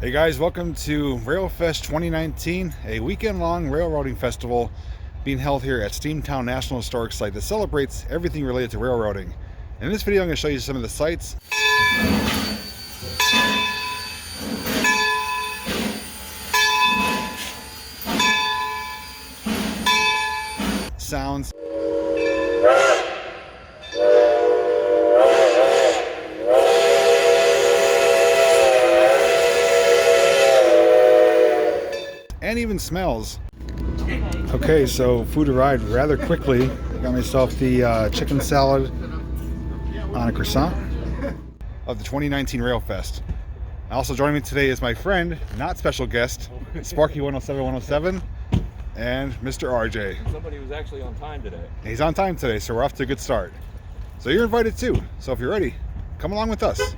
Hey guys, welcome to Railfest 2019, a weekend-long railroading festival being held here at Steamtown National Historic Site that celebrates everything related to railroading. In this video, I'm going to show you some of the sights, sounds, and even smells. Okay, so food arrived rather quickly. I got myself the chicken salad on a croissant of the 2019 Railfest. Also joining me today is my friend, not special guest, Sparky 107, and Mr. RJ. Somebody who's actually on time today. He's on time today, so we're off to a good start. So you're invited too. So if you're ready, come along with us.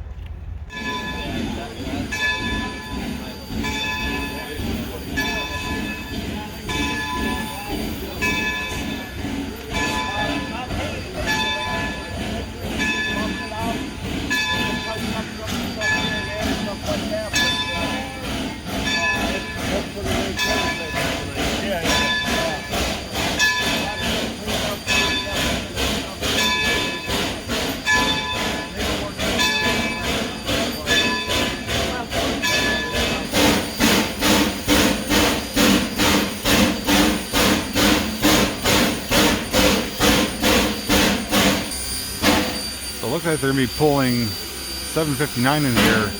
So it looks like they're going to be pulling 759 in here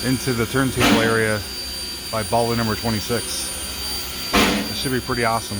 into the turntable area by bottle number 26. This should be pretty awesome.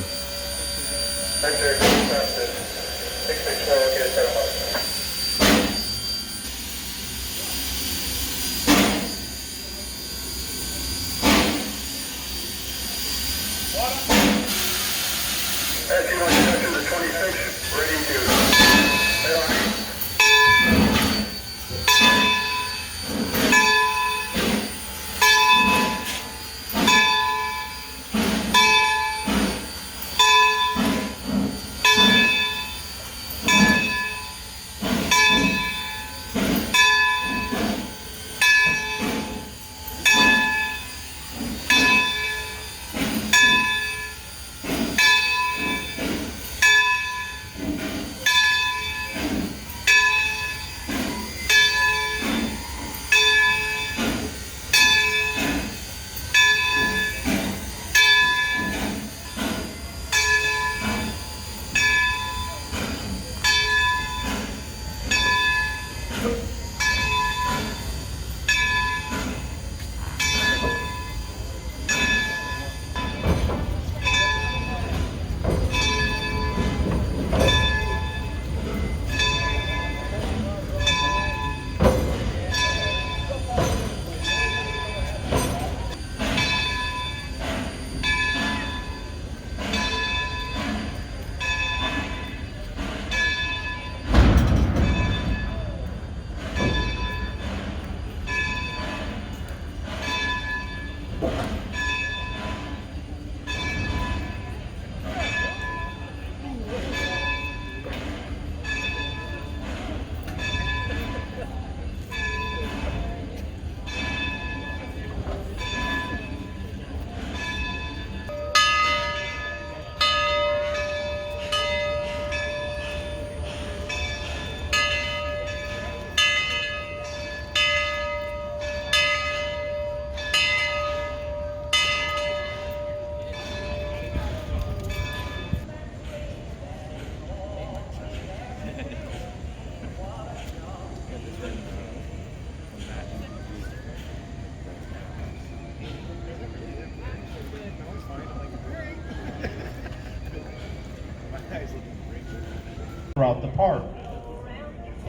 Throughout the park.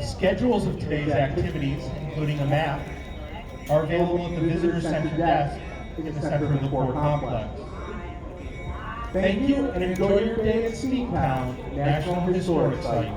Schedules of today's activities, including a map, are available at the Visitor Center desk in the center of the core complex. Thank you and enjoy your day at Steamtown National Historic Site.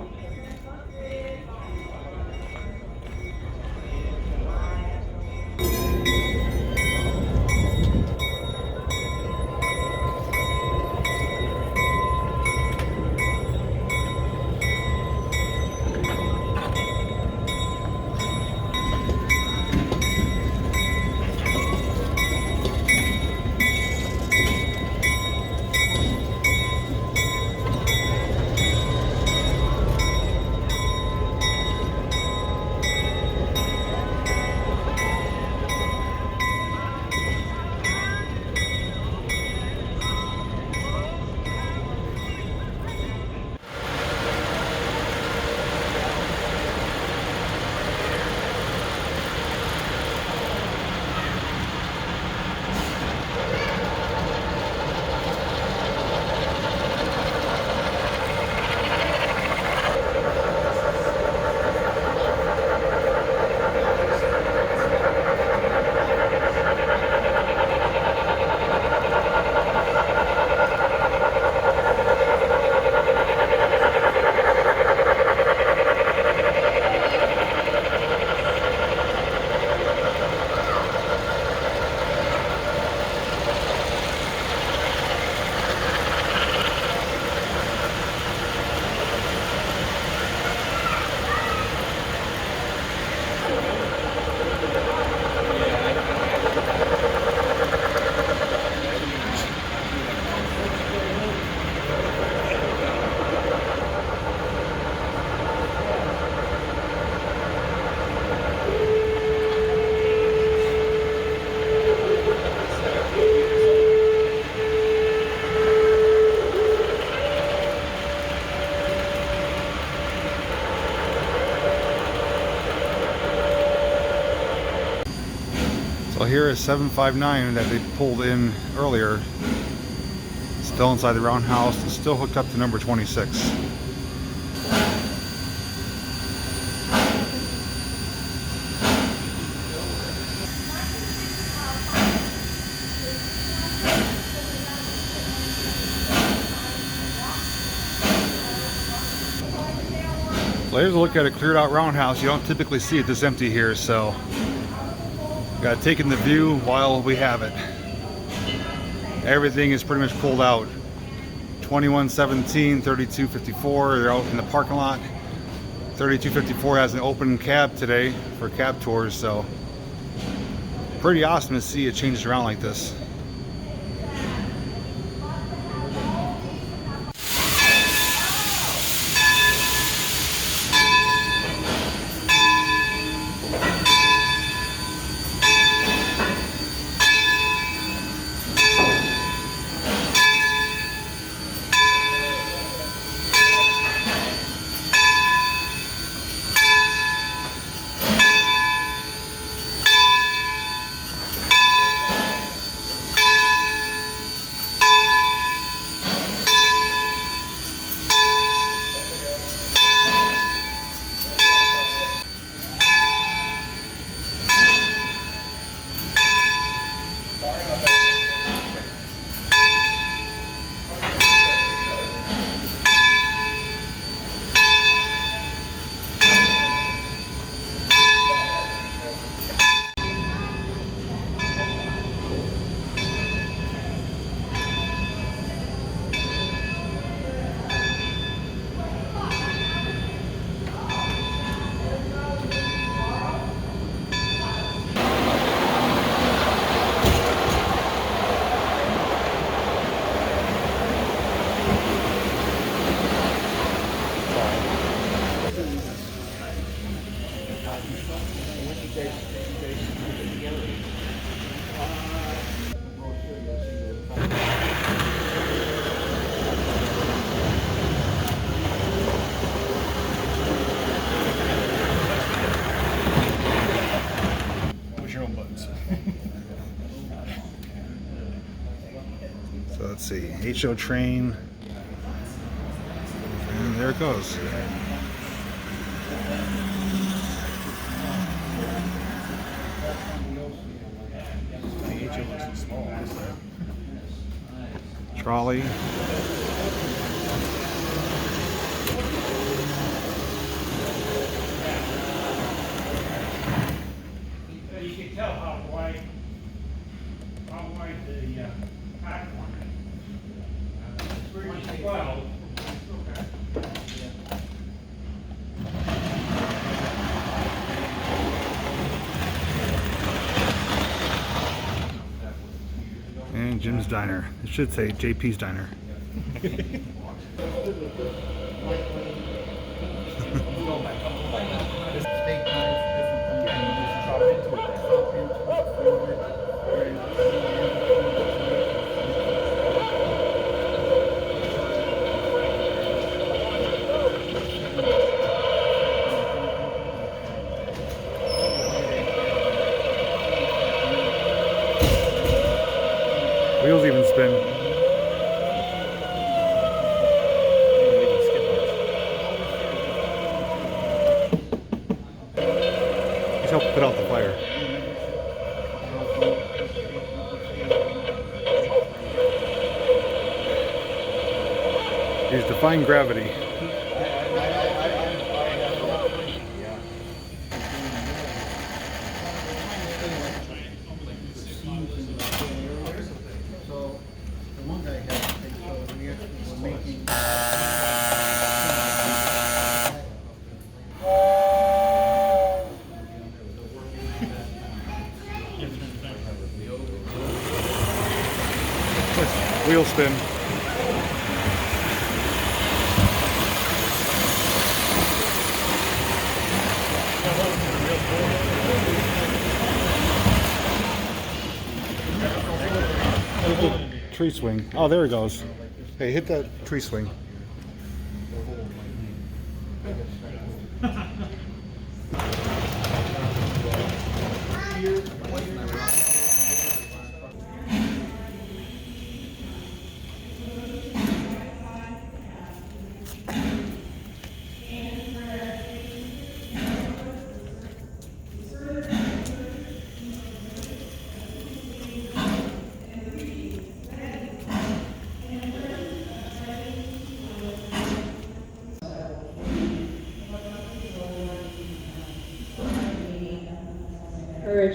So here is 759 that they pulled in earlier. Still inside the roundhouse and still hooked up to number 26. So here's a look at a cleared out roundhouse. You don't typically see it this empty here, so got to take in the view while we have it. Everything is pretty much pulled out. 2117, 3254, they're out in the parking lot. 3254 has an open cab today for cab tours, so pretty awesome to see it changes around like this. So let's see, HO train, and there it goes. Trolley. You can tell how wide the platform is. It's pretty swell. And Jim's Diner. It should say JP's Diner. Wheels even spin. He's helped put out the fire. He's defying gravity. Wheel spin. Hit the tree swing. Oh, there it goes. Hey, hit that tree swing.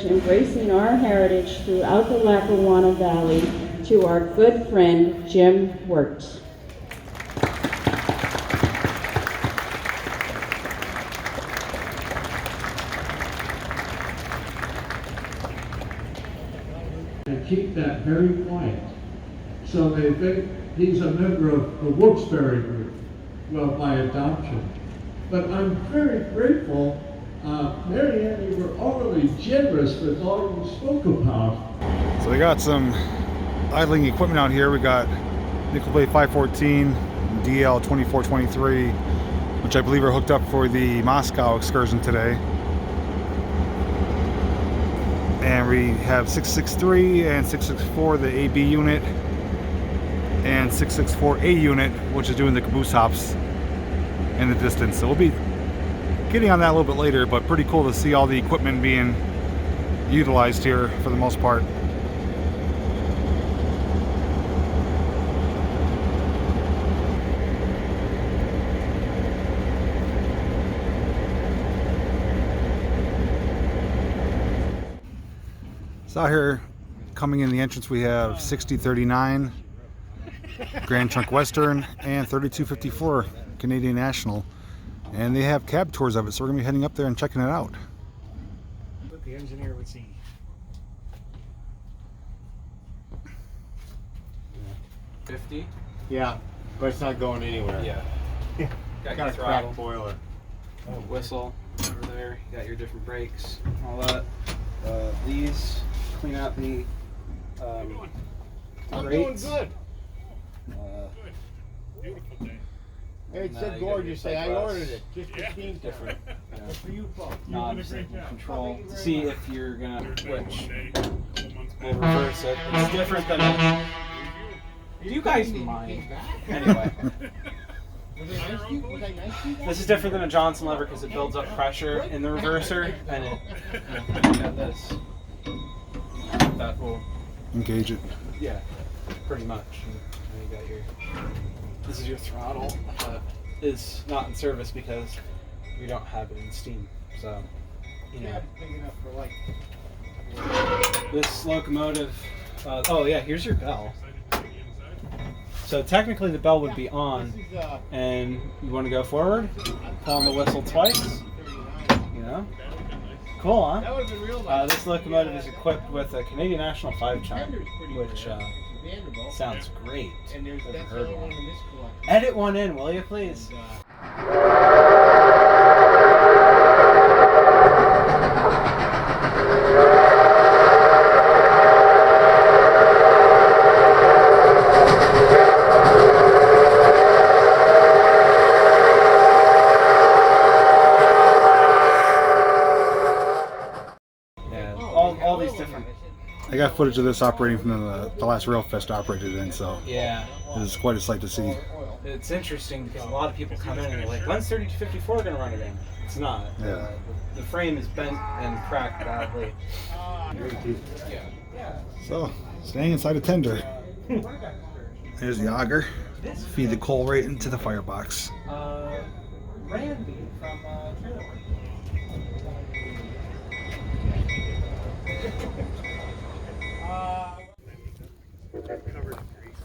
Embracing our heritage throughout the Lackawanna Valley to our good friend Jim Wirtz. And keep that very quiet. So they think he's a member of the Wilkes-Barre group, well, by adoption. But I'm very grateful. Mary Ann, you were overly generous with all you spoke about. So they got some idling equipment out here. We got nickel plate 514, DL 2423, which I believe are hooked up for the Moscow excursion today. And we have 663 and 664, the AB unit, and 664A unit, which is doing the caboose hops in the distance. So we'll be getting on that a little bit later, but pretty cool to see all the equipment being utilized here for the most part. So out here, coming in the entrance, we have 6039 Grand Trunk Western and 3254 Canadian National. And they have cab tours of it, so we're going to be heading up there and checking it out. What the engineer would see. 50? Yeah, but it's not going anywhere. Yeah. Got your a throttle. cracked boiler. Whistle over there. You got your different brakes, all that. These clean out the I'm grates. doing good. Beautiful day. It And, said you got gorgeous. your Say I sight ordered glass. it just for Steamtown. Different, That's for you folks. knobs that can control to see if you're gonna switch Day, a couple months or back. reverse it. It's different than a. Do you guys mind? Anyway, Was it nice to you? Was I nice to you? this is different than a Johnson lever because it builds up pressure in the reverser, and it. You got this. That will. Engage it. Yeah, pretty much. And you got your. This is your throttle. Is not in service because we don't have it in Steam. So, you know. Yeah, big enough for like. This locomotive. Oh yeah, here's your bell. Excited to see the inside. So technically the bell would be on, This is and you want to go forward, pull on the whistle twice. 39. You know. Cool, huh? That would have been real nice. This locomotive is equipped with a Canadian National 5 chime, Tender's pretty which good. Vanderbilt. sounds great. And there's Never that's the heard other one. one in this collection. Edit one in, will you please? Yeah, all these different. I got footage of this operating from the last Railfest operated in, so Yeah. it is quite a sight to see. It's interesting because a lot of people come in and they're like, when's 3254 going to run again? It's not. Yeah. The frame is bent and cracked badly. So, staying inside a tender. There's the auger. Feed the coal right into the firebox. Randy from Trailer Park. Covered in grease.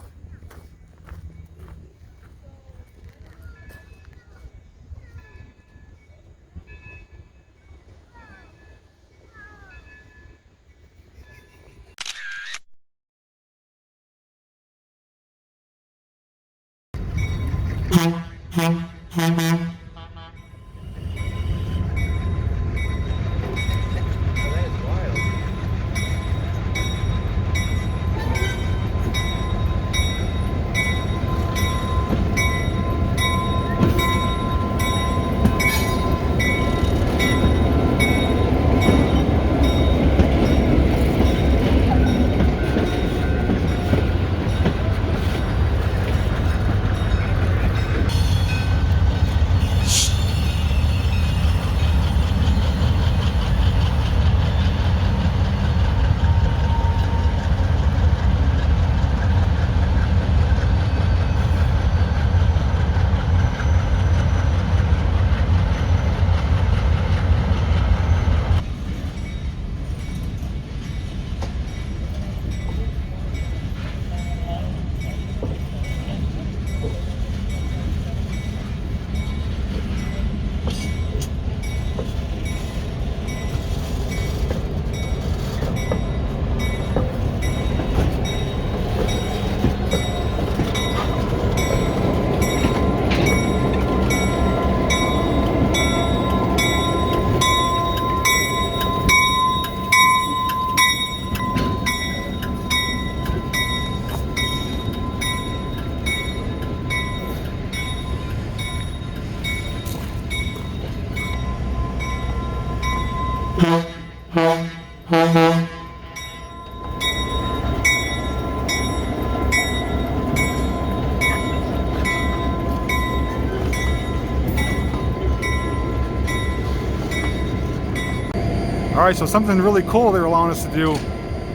Alright, so something really cool they're allowing us to do.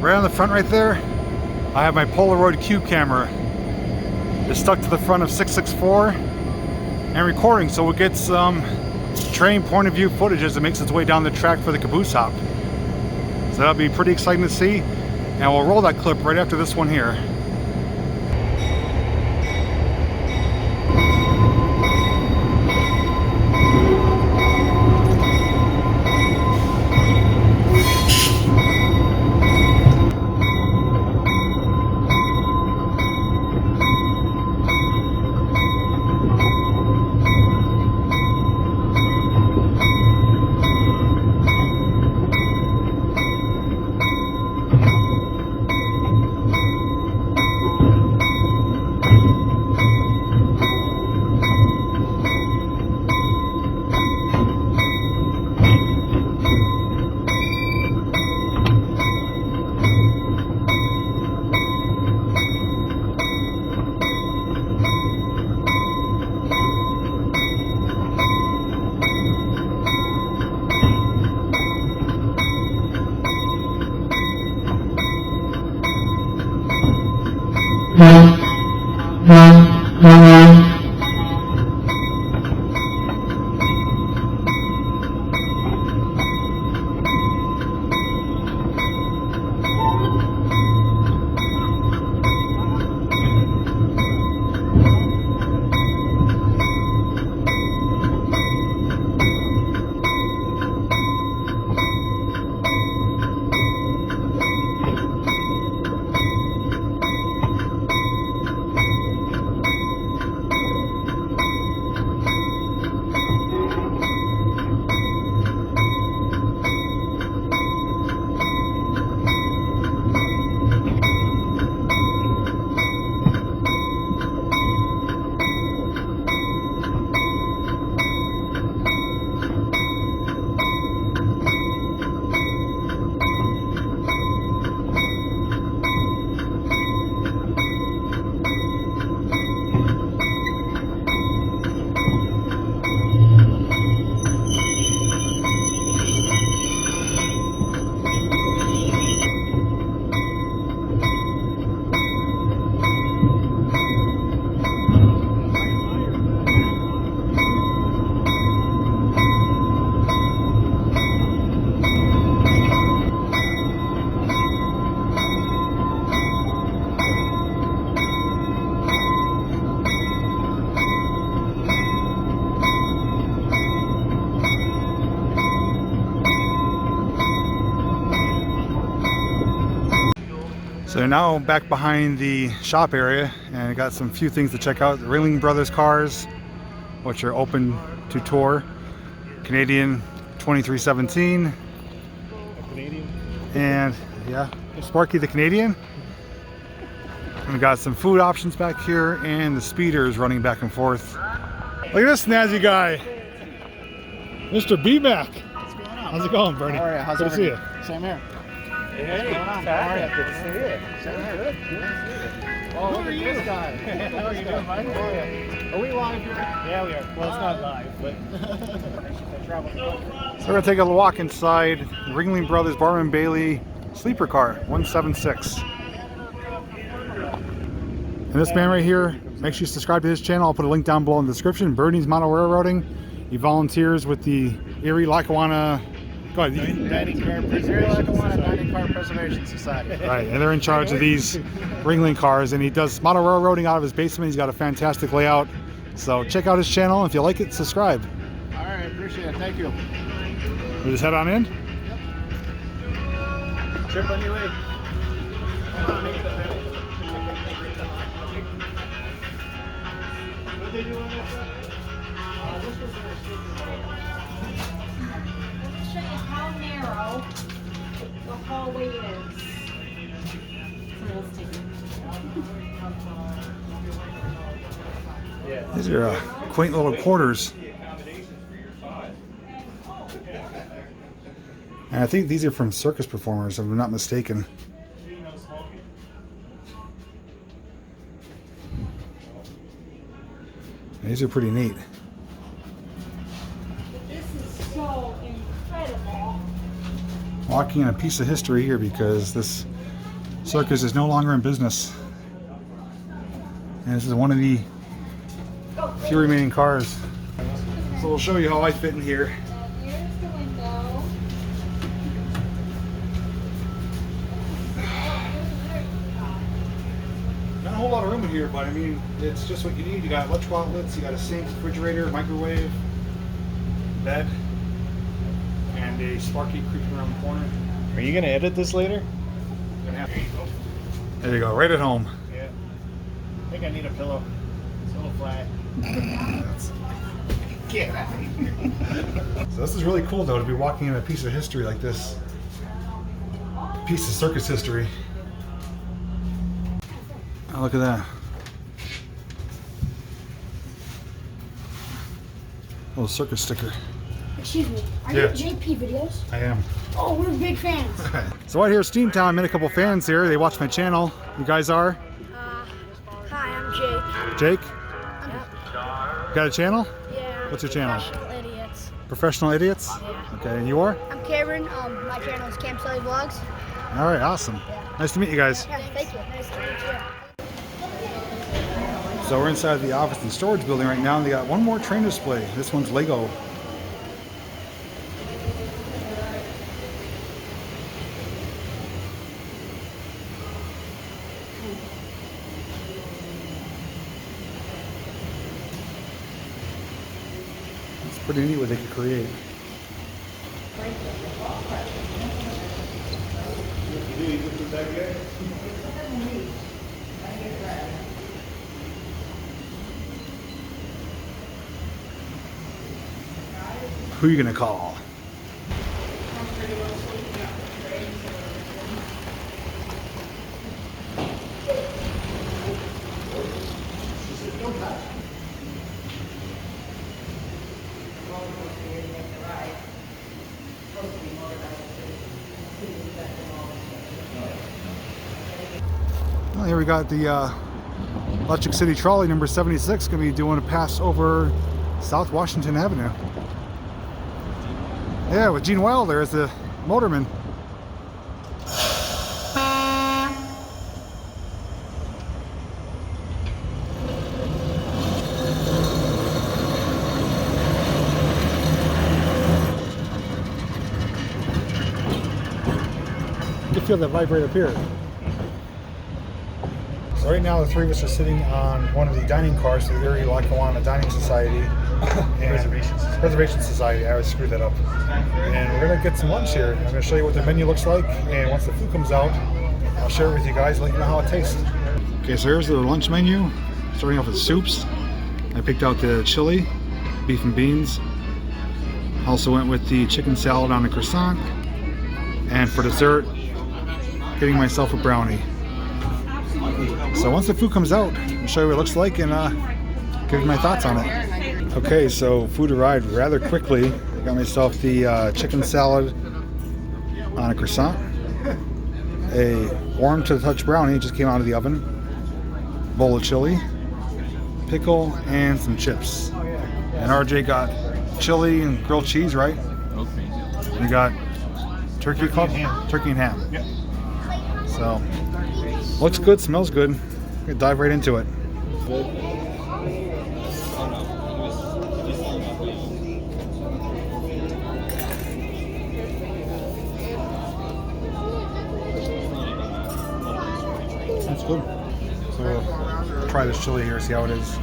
Right on the front right there, I have my Polaroid Cube camera. It's stuck to the front of 664 and recording, so it gets train point of view footage as it makes its way down the track for the caboose hop. So that'll be pretty exciting to see. And we'll roll that clip right after this one here. So they're now back behind the shop area, and I got some few things to check out. The Ringling Brothers cars, which are open to tour. Canadian 2317. And yeah, Sparky the Canadian. And we got some food options back here, and the speeders running back and forth. Look at this snazzy guy, Mr. B-Mac. What's going on? How's it going, Bernie? How are you? How's Good to see you. Same here. Hey, What's going on? How are you? Good to see you. Same here. Good. Oh, look at this guy. How are you doing, Mike? How are you? Are we live here? Yeah, we are. Well, it's not live, but So we're gonna take a walk inside Ringling Brothers Barman Bailey sleeper car 176. And this man right here, make sure you subscribe to his channel. I'll put a link down below in the description. Bernie's Model Railroading. He volunteers with the Erie Lackawanna. Go ahead. Dining Car Preservation Society. Right, and they're in charge of these Ringling cars, and he does model railroading out of his basement. He's got a fantastic layout. So check out his channel. If you like it, subscribe. All right, appreciate it. Thank you. We'll just head on in. Trip on your way. What they do on that side? This was their I'll show you how narrow the hallway is. So let's take it. These are quaint little quarters. And I think these are from circus performers, if I'm not mistaken. These are pretty neat. This is so incredible. Walking in a piece of history here because this circus is no longer in business. And this is one of the few remaining cars. So we'll show you how I fit in here. Here's the window. Not a whole lot of room in here, but I mean, it's just what you need. You got electrical outlets, you got a sink, refrigerator, microwave, bed, and a Sparky creeping around the corner. Are you gonna edit this later? There you go, right at home. Yeah. I think I need a pillow. It's a little flat. Get out of here. So this is really cool though, to be walking in a piece of history like this. Piece of circus history. Oh, look at that. Little circus sticker. Excuse me, are Yeah. you JPVideos? I am. Oh, we're big fans. So out here at Steamtown, I met a couple fans here. They watch my channel. You guys are? Hi, I'm Jake. Jake? Yep. Got a channel? Yeah. What's your channel? Professional Idiots. Professional Idiots? Yeah. Okay, and you are? I'm Cameron. My channel is Cam Sully Vlogs. All right, awesome. Nice to meet you guys. Yeah, thank you. Nice to meet you. So we're inside the office and storage building right now, and they got one more train display. This one's Lego. It's pretty neat what they could create. Who are you gonna call? Well, here we got the Electric City Trolley number 76 going to be doing a pass over South Washington Avenue. Yeah, with Gene Wilder as the motorman. You can feel that vibrate up here. So right now the three of us are sitting on one of the dining cars for the Erie Lackawanna Dining Society. Preservation Society, I always screwed that up. And we're gonna get some lunch here. I'm gonna show you what the menu looks like, and once the food comes out, I'll share it with you guys, let you know how it tastes. Okay, so here's the lunch menu. Starting off with soups. I picked out the chili, beef and beans. Also went with the chicken salad on a croissant. And for dessert, getting myself a brownie. So once the food comes out, I'll show you what it looks like and give you my thoughts on it. Okay, so food arrived rather quickly. I got myself the chicken salad on a croissant, a warm to the touch brownie, just came out of the oven, bowl of chili, pickle, and some chips. And RJ got chili and grilled cheese, right? Okay. You got turkey and ham. Yep. So, looks good, smells good. I'm gonna dive right into it. That's good. So we'll try this chili here, see how it is.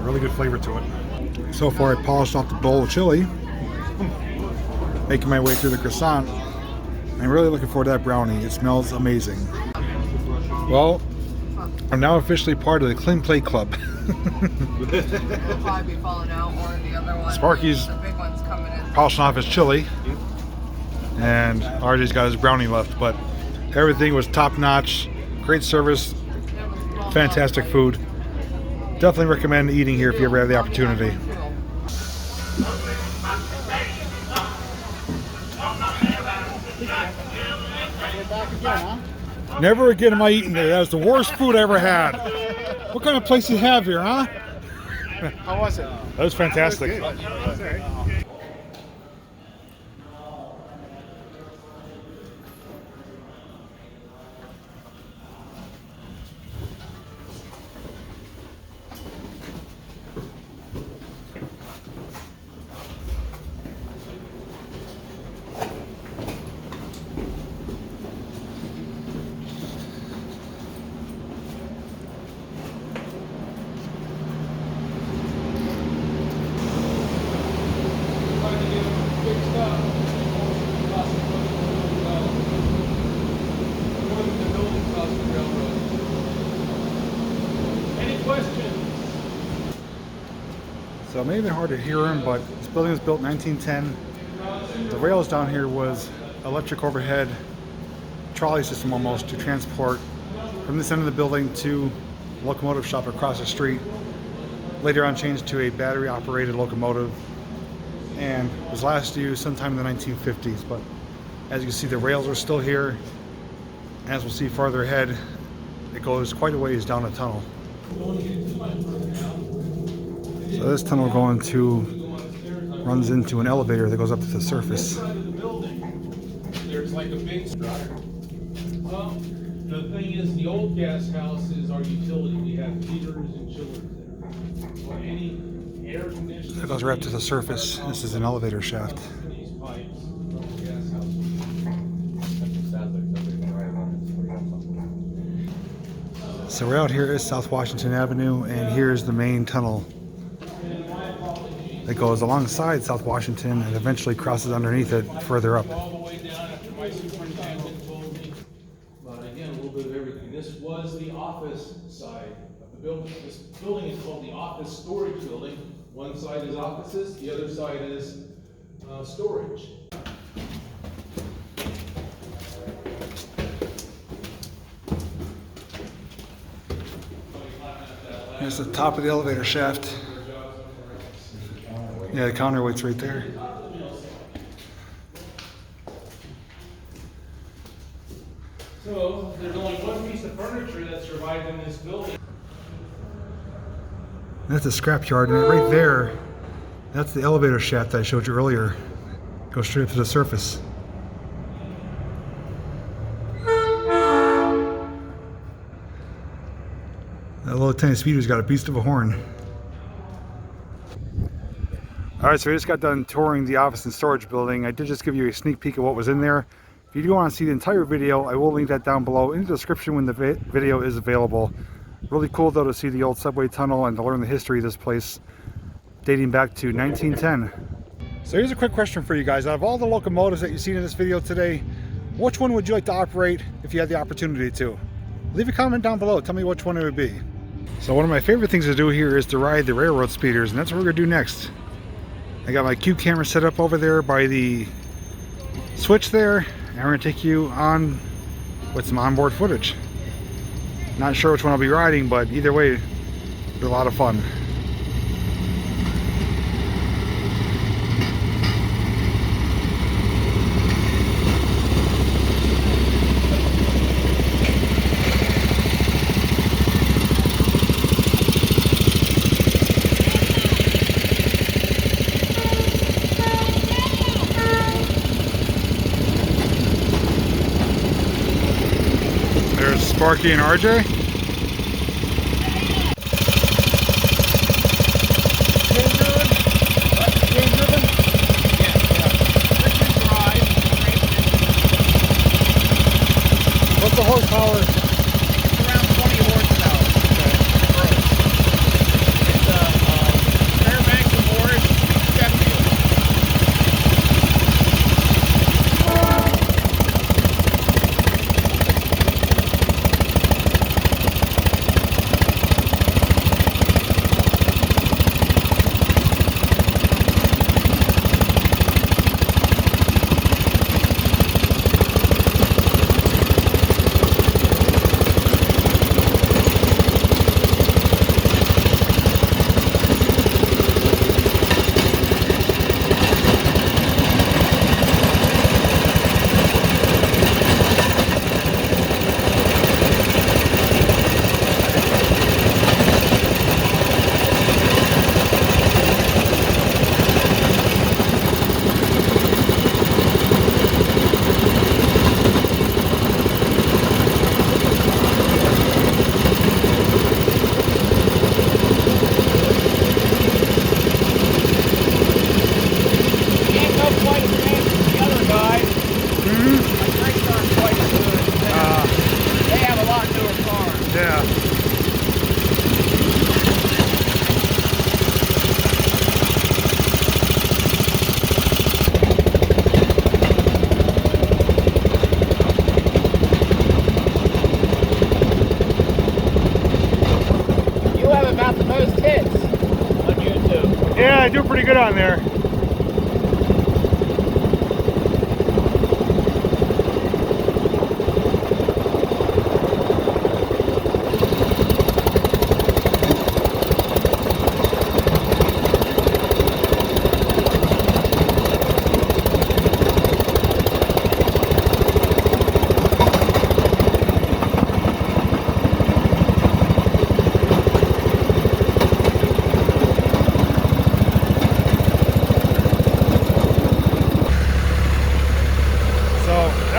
Really good flavor to it. So far I polished off the bowl of chili, making my way through the croissant. I'm really looking forward to that brownie. It smells amazing. Well, I'm now officially part of the Clean Plate Club. We'll probably be falling out, or the other one. Sparky's The big one's coming in. polishing off his chili, and RJ's got his brownie left, but everything was top notch, great service, fantastic food. Definitely recommend eating here if you ever have the opportunity. Never again am I eating there. That was the worst food I ever had. What kind of place you have here, huh? How was it? That was fantastic. That was good. That was all right. So it may have been hard to hear him, but this building was built in 1910. The rails down here was electric overhead trolley system almost to transport from this end of the building to the locomotive shop across the street. Later on changed to a battery operated locomotive and was last used sometime in the 1950s. But as you can see, the rails are still here. As we'll see farther ahead, it goes quite a ways down a tunnel. So this tunnel runs into an elevator that goes up to the surface. There's like a big structure. Well, the thing is, the old gas house is our utility. We have heaters and chillers there. So any air conditioning. That goes right up to the surface. This is an elevator shaft. These pipes from the gas house. So right out here is South Washington Avenue, and here's the main tunnel that goes alongside South Washington and eventually crosses underneath it further up. All the way down after my superintendent told me. But again, a little bit of everything. This was the office side of the building. This building is called the office storage building. One side is offices, the other side is storage. Here's the top of the elevator shaft. Yeah, the counterweight's right there. So there's only one piece of furniture that survived in this building. That's a scrapyard, and right there, that's the elevator shaft that I showed you earlier. Goes straight up to the surface. That little tiny speeder's got a beast of a horn. Alright, so we just got done touring the office and storage building. I did just give you a sneak peek of what was in there. If you do want to see the entire video, I will link that down below in the description when the video is available. Really cool though to see the old subway tunnel and to learn the history of this place dating back to 1910. So here's a quick question for you guys. Out of all the locomotives that you've seen in this video today, which one would you like to operate if you had the opportunity to? Leave a comment down below. Tell me which one it would be. So one of my favorite things to do here is to ride the railroad speeders, and that's what we're going to do next. I got my cube camera set up over there by the switch there, and we're going to take you on with some onboard footage. Not sure which one I'll be riding, but either way, it's a lot of fun. Sparky and RJ. What's the horsepower? It's around 20 horsepower. It's a Fairbanks and Morris 70. pretty good on there.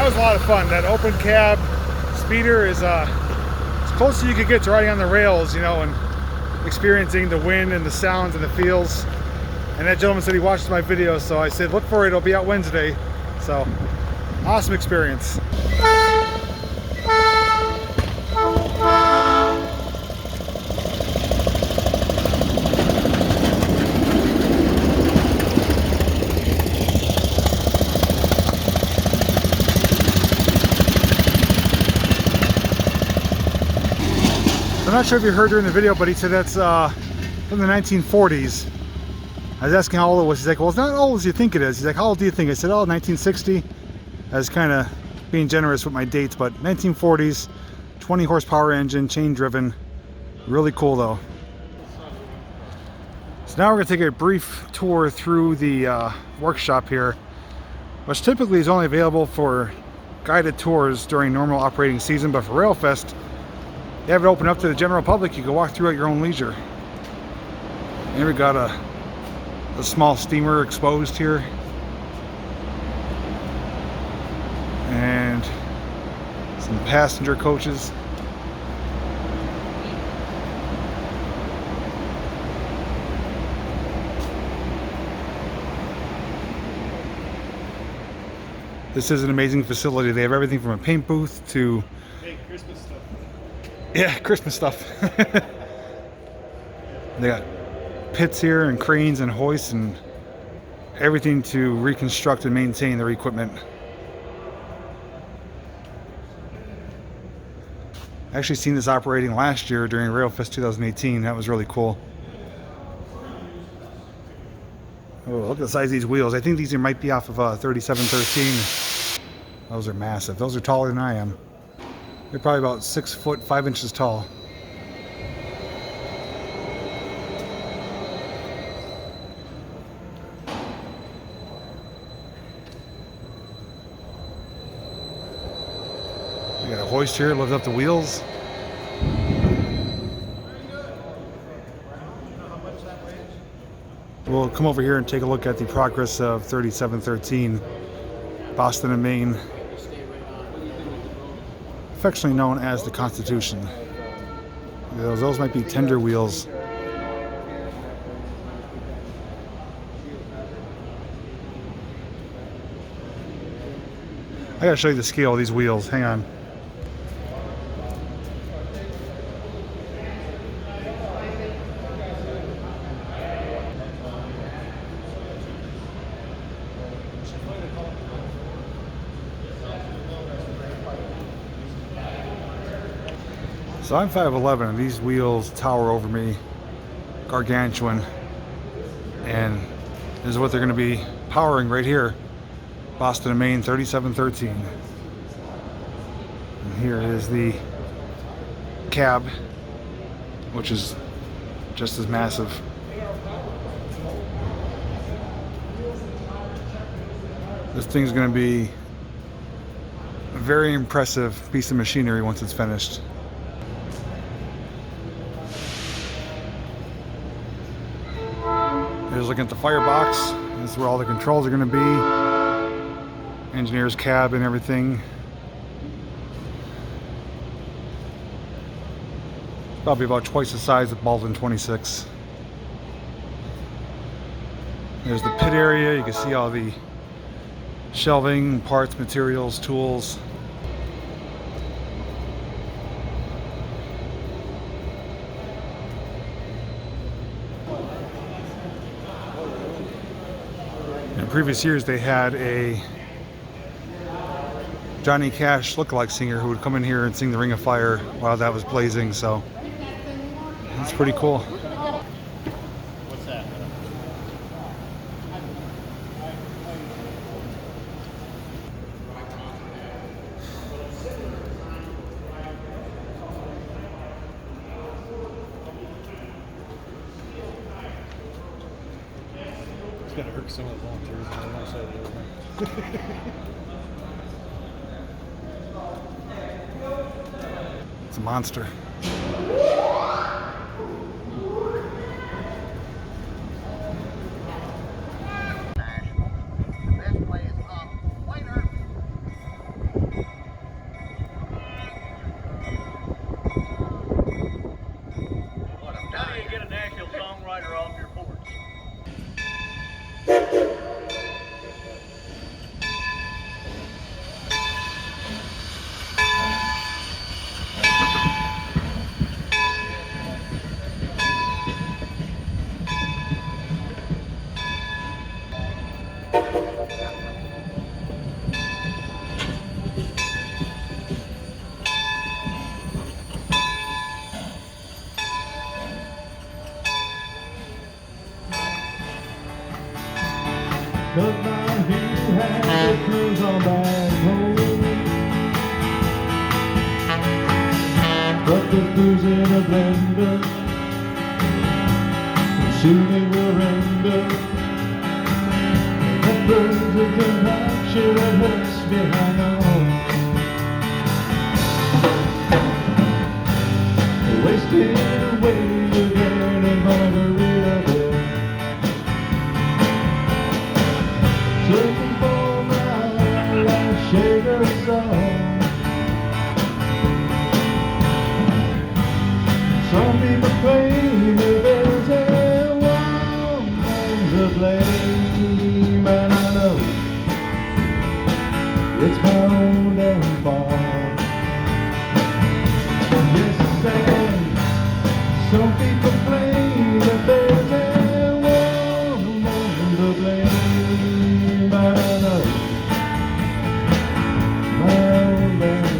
A lot of fun. That open cab speeder is as close as you could get to riding on the rails, you know, and experiencing the wind and the sounds and the feels. And that gentleman said he watched my video, so I said look for it, it'll be out Wednesday. So awesome experience. I'm not sure if you heard during the video, but he said that's from the 1940s. I was asking how old it was. He's like, well, it's not as old as you think it is. He's like, how old do you think? I said, oh, 1960. I was kind of being generous with my dates, but 1940s, 20 horsepower engine, chain driven. Really cool though. So now we're going to take a brief tour through the workshop here, which typically is only available for guided tours during normal operating season, but for Railfest, they have it open up to the general public. You can walk through at your own leisure. And we got a small steamer exposed here. And some passenger coaches. This is an amazing facility. They have everything from a paint booth to Christmas stuff. yeah, Christmas stuff. They got pits here and cranes and hoists and everything to reconstruct and maintain their equipment. I actually seen this operating last year during Railfest 2018. That was really cool. Oh, look at the size of these wheels. I think these might be off of 3713. Those are massive. Those are taller than I am. They're probably about 6 foot 5 inches tall. We got a hoist here, lifts up the wheels. We'll come over here and take a look at the progress of 3713, Boston and Maine, affectionately known as the Constitution. Those might be tender wheels. I gotta show you the scale of these wheels. Hang on. So I'm 5'11", and these wheels tower over me, gargantuan, and this is what they're going to be powering right here, Boston and Maine 3713. And here is the cab, which is just as massive. This thing's going to be a very impressive piece of machinery once it's finished. Here's looking at the firebox. This is where all the controls are going to be. Engineer's cab and everything. Probably about twice the size of Baldwin 26. There's the pit area. You can see all the shelving, parts, materials, tools. In previous years, they had a Johnny Cash lookalike singer who would come in here and sing the Ring of Fire while that was blazing, so that's pretty cool. What's that? gonna irk some of the volunteers. I don't want to say that. It's a monster. How do you get a national songwriter off your porch? But my view has to cruise on back home. But the booze in a blender, soon it will render. That burns a concoction that hurts me hang on. Wasting away again in Margaritaville. Searching for my last shade of sun. Some people claim that there's a woman to blame, and I know it's my own downfall. Yes, and some people claim that there's a woman to blame, but I know my own downfall.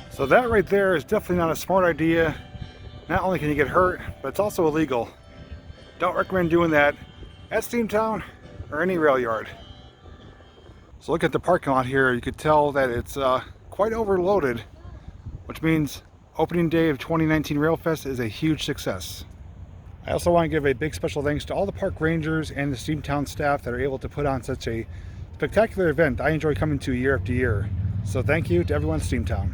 So that right there is definitely not a smart idea. Not only can you get hurt, but it's also illegal. Don't recommend doing that at Steamtown or any rail yard. So look at the parking lot here. You could tell that it's quite overloaded, which means opening day of 2019 Railfest is a huge success. I also want to give a big special thanks to all the park rangers and the Steamtown staff that are able to put on such a spectacular event I enjoy coming to year after year. So thank you to everyone at Steamtown.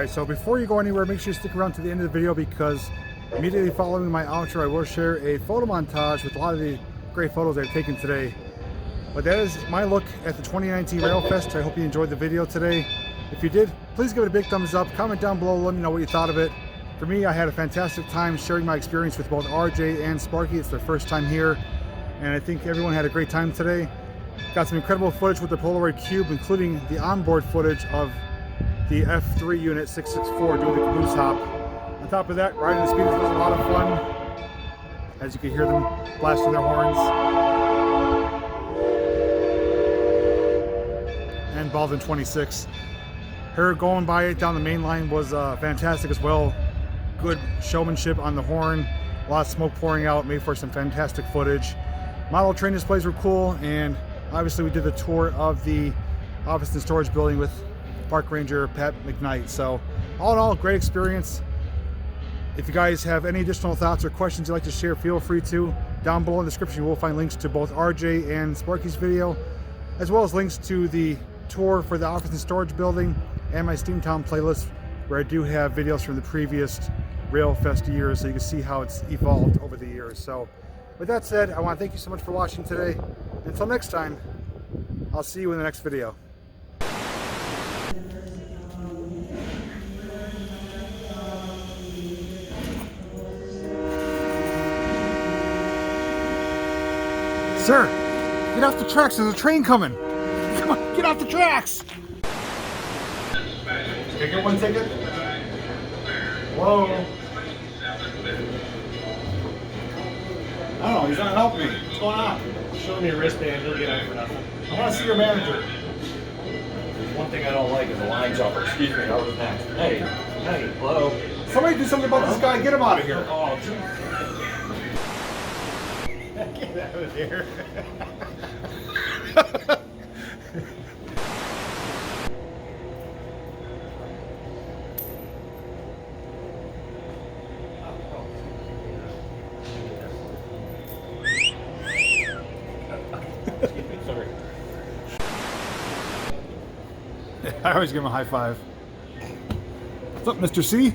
Alright, so before you go anywhere, make sure you stick around to the end of the video because immediately following my outro, I will share a photo montage with a lot of the great photos I've taken today. But that is my look at the 2019 Railfest. I hope you enjoyed the video today. If you did, please give it a big thumbs up. Comment down below, let me know what you thought of it. For me, I had a fantastic time sharing my experience with both RJ and Sparky. It's their first time here, and I think everyone had a great time today. Got some incredible footage with the Polaroid Cube, including the onboard footage of the F3 unit 664 doing the caboose hop. On top of that, riding the speeders was a lot of fun. As you can hear them blasting their horns. And Baldwin 26. Her going by it down the main line was fantastic as well. Good showmanship on the horn. A lot of smoke pouring out, made for some fantastic footage. Model train displays were cool, and obviously we did the tour of the office and storage building with Park Ranger Pat McKnight. So all in all, great experience. If you guys have any additional thoughts or questions you'd like to share, feel free to. Down below in the description you will find links to both RJ and Sparky's video, as well as links to the tour for the office and storage building and my Steamtown playlist, where I do have videos from the previous Railfest years, so you can see how it's evolved over the years. So with that said, I want to thank you so much for watching today. Until next time, I'll see you in the next video. Sir, get off the tracks, there's a train coming. Come on, get off the tracks. Can I get one ticket? Whoa. I don't know, he's not helping me. What's going on? Show me your wristband, you'll get out for nothing. I want to see your manager. One thing I don't like is the line jumper. Excuse me, I was next. Hey, hello. Somebody do something about this guy, get him out of here. Oh, geez. Get out of here. Sorry. I always give him a high five. What's up, Mr. C?